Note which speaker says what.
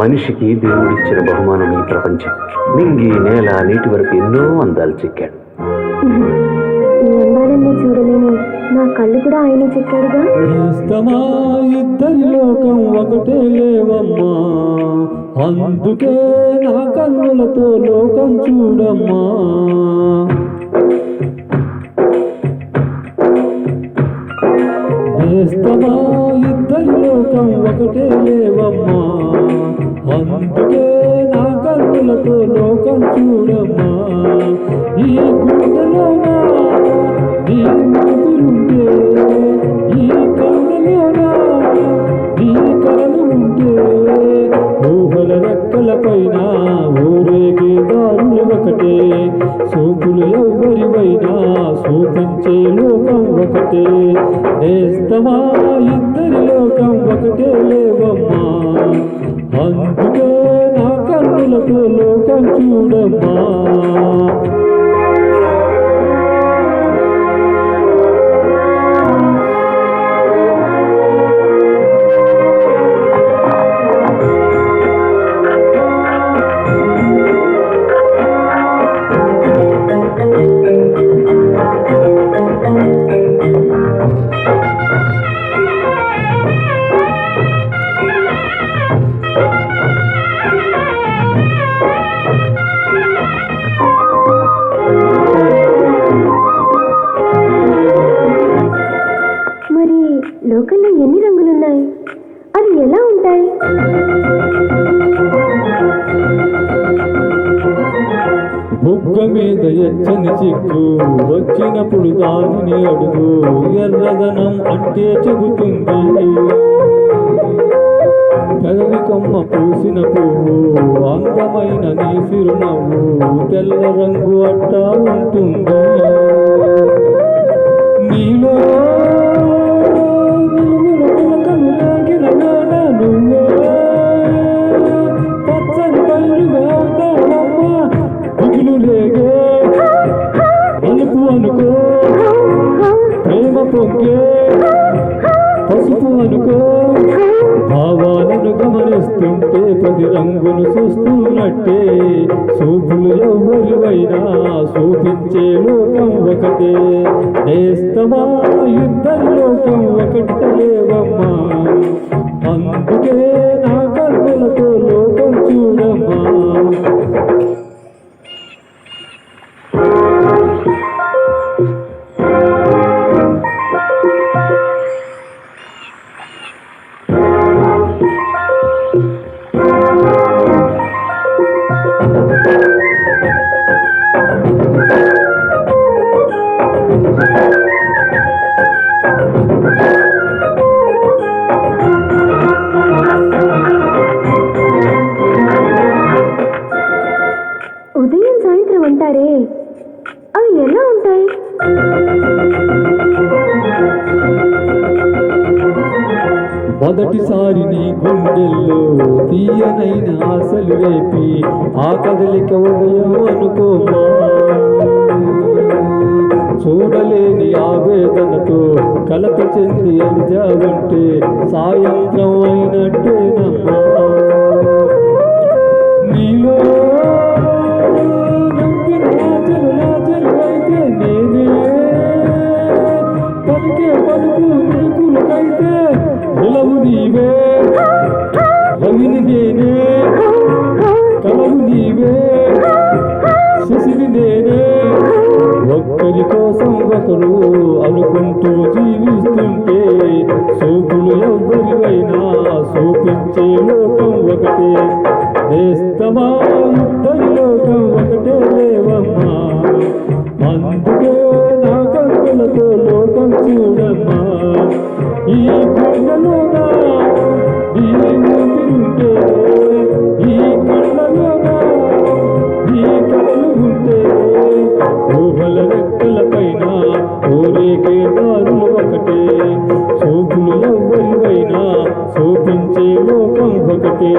Speaker 1: మనిషికి దేవుడిచ్చిన బహుమానం ఈ ప్రపంచం. నింగి నేల నీటి వరకు ఎన్నో అందాలు చెక్కాడు.
Speaker 2: ఈ అందాలన్నీ చూడలేని నా కళ్ళు కూడా ఆయన చెక్కాడుగా.
Speaker 3: ఇద్దరి లోకం ఒకటే లేవమ్మా, అందుకే నా కన్నులతో లోకం చూడమ్మా. ఇద్దరి లోకం ఒకటే లేవమ్మా, అందుకే నా కన్నులతో లోకం చూడమ్మా. ఈ గుండెలోనా నీ ఊపిరుంటే, ఈ కళ్ళలోనా నీ కలలు ఉంటే, ఊహల రెక్కల పైన ఊరేగే దారులు ఒకటే, సూపులు ఎవ్వరివైనా చూపించే లోకం ఒకటే. నేస్తమా ఇద్దరి లోకం ఒకటే లేవమ్మా, అందుకే నా కన్నులతో లోకం చూడమ్మా.
Speaker 2: మరి లోకంలో ఎన్ని రంగులున్నాయి, అవి ఎలా ఉంటాయి?
Speaker 3: బుగ్గ మీద ఎచ్చని చిక్కు వచ్చినప్పుడు దానిని అడుగు, ఎర్రదనం అంటే చెబుతుంది. పెదవి కొమ్మ పూసిన పువ్వు అందమైన నీ సిరునవ్వు, తెల్ల రంగు అట్టా ఉంటుంది. నీలో కనులాగిన నువ్వే పచ్చని పైరుగా దిగులు లేగే అలుపు అనుకో, ప్రేమ పొంగే పసుపు అనుకో. భావాలను గమనిస్తుంటే ప్రతి రంగును చూస్తున్నట్టే, చూపులు ఎవ్వరివైనా చూపించే లోకం ఒకటే. నేస్తమా ఇద్దరి లోకం ఒకటే లేవమ్మా, అందుకే నా కన్నులతో లోకం చూడమ్మా.
Speaker 2: ఉదయం సాయంత్రం అంటారే, అవి ఎలా ఉంటాయి?
Speaker 3: మొదటిసారి నీ గుండెల్లో తీయనైన ఆశలు రేపి, ఆ కదలిక ఉదయం అనుకోమా. చూడలేని ఆవేదనతో కలత చెంది అలిజావంటే సాయంత్రం అయినట్టేనమ్మా. నీలో అయితే నేనే పలికే పలుకు నీకులకైతే నిలవు నీవే, రవిని నేనే కలవు నీవే, శశిని నేనే. ఒక్కరి కోసం ఒకరు అనుకుంటూ జీవిస్తుంటే, సూపులు ఎవ్వరివైనా చూపించే లోకం ఒకటే. నేస్తమా ఇద్దరి లోకం ఒకటే లేవమ్మా, అందుకే నా కన్నులతో లోకం చూడమ్మా. ఈ గుండెలోనా ఈ ఊపిరుంటే, ఈ కళ్ళలోనా ఈ కళ్ళు ఉంటే, ఊహల రెక్కల పైన ఊరేగే దారులు ఒకటే, చూపులు ఎవ్వరివైనా చూపించే లోకం ఒకటే.